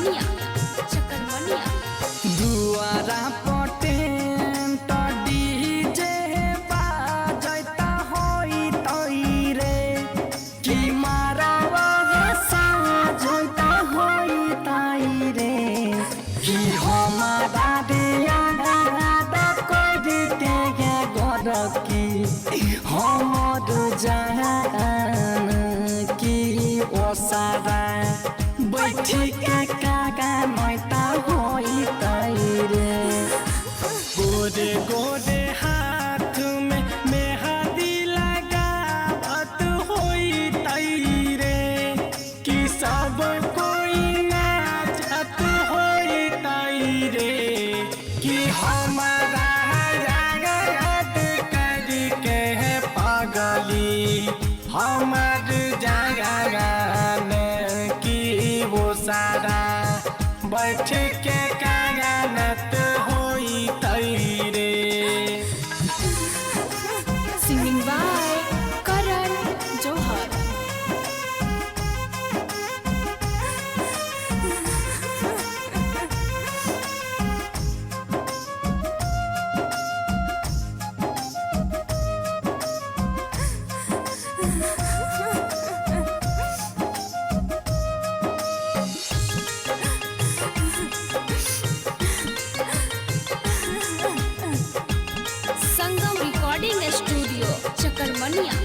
चकरमनिया दुआरा पटेंट डीजे बाजता होई तई रे कि मारावा साजता होई तई रे कि हमारा दिया कोई के गद की हमर जान की ओसारा बैठी के कागा मैता होई तई रे गोरे गोरे हाथ में मेहंदी लगावत होई तई रे कि सब कोई नाचत होई तई रे कि हमारा याद करके पागली हमर जागरण की वो सारा बैठ के कागनत होई तई रे। Singing by Karan Johar. Recording studio चकरमनिया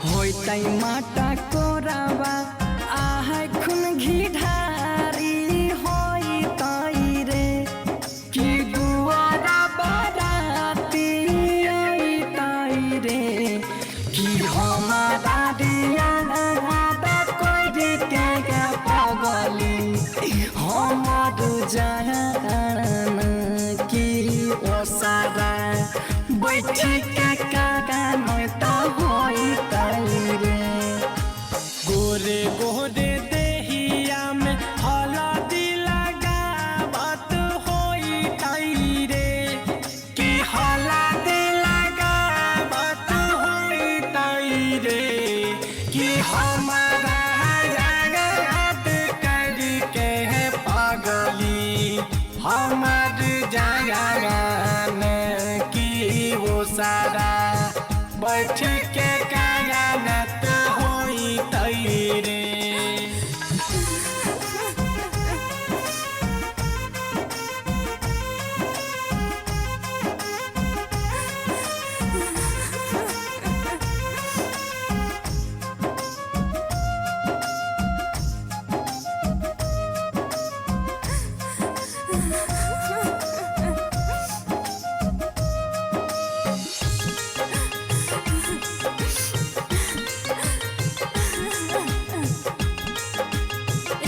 होई तई माटा कोरावा आहै खून घिढारी होई तई रे कि दुआरा बाराती आई तई रे कि हमारा दिया कोई के पगली हमर जान की ओसारा बैठी के कागा मैता होई तई रे गोरे गोरे देहिया में हल्दी लगावत होई तई रे कि हल्दी लगावत होई तई रे कि हमारा याद करके पागली हमर जागरण की वो सारा बैठ के कागनत होई तई रे।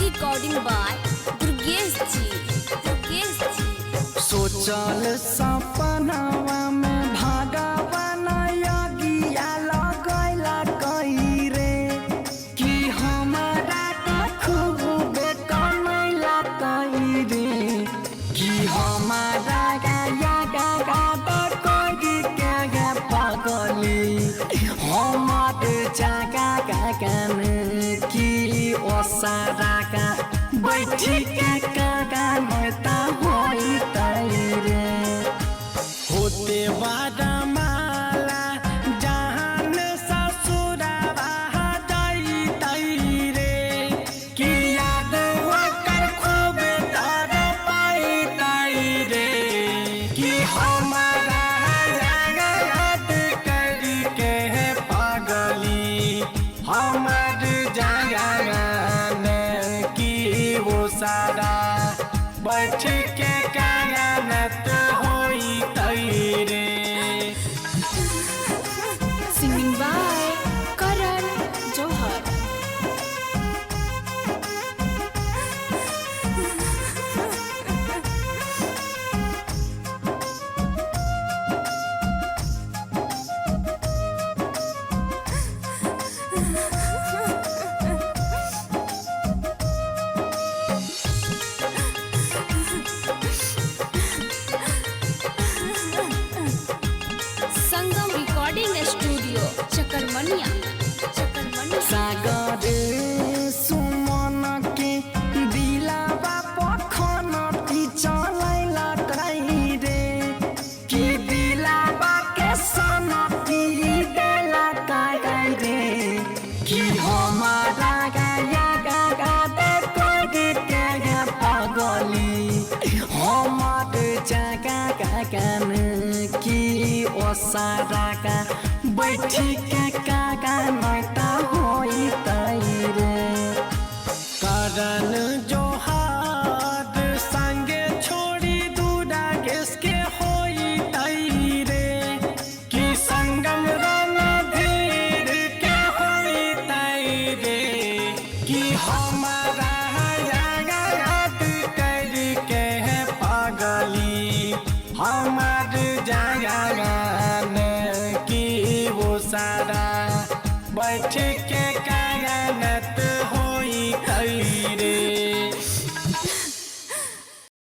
रिकॉर्डिंग बाय दुर्गेश जी। सोचल सपनावा में भगवान यगिया लगैला कई रे कि हमारा खूब कमैला कई रे कि हमारा गाया गागा कोई के पगली हमर जागा गागन की ओसारा का बैठी के कागा मैता होई तई रे होते बारा माला जहान ससुरावा जाई तई रे कि याद होकर खूब तर पाई तई रे कि हमारा याद करके पागली हमर जागरण की वो सारा बैठ के कागनत होई तई रे। सिंगिंग बाय करण जौहर। कि हमारा गाया गागा दे कोई के पागली हमारे जगह गागन की ओ सारा का बैठी के कागा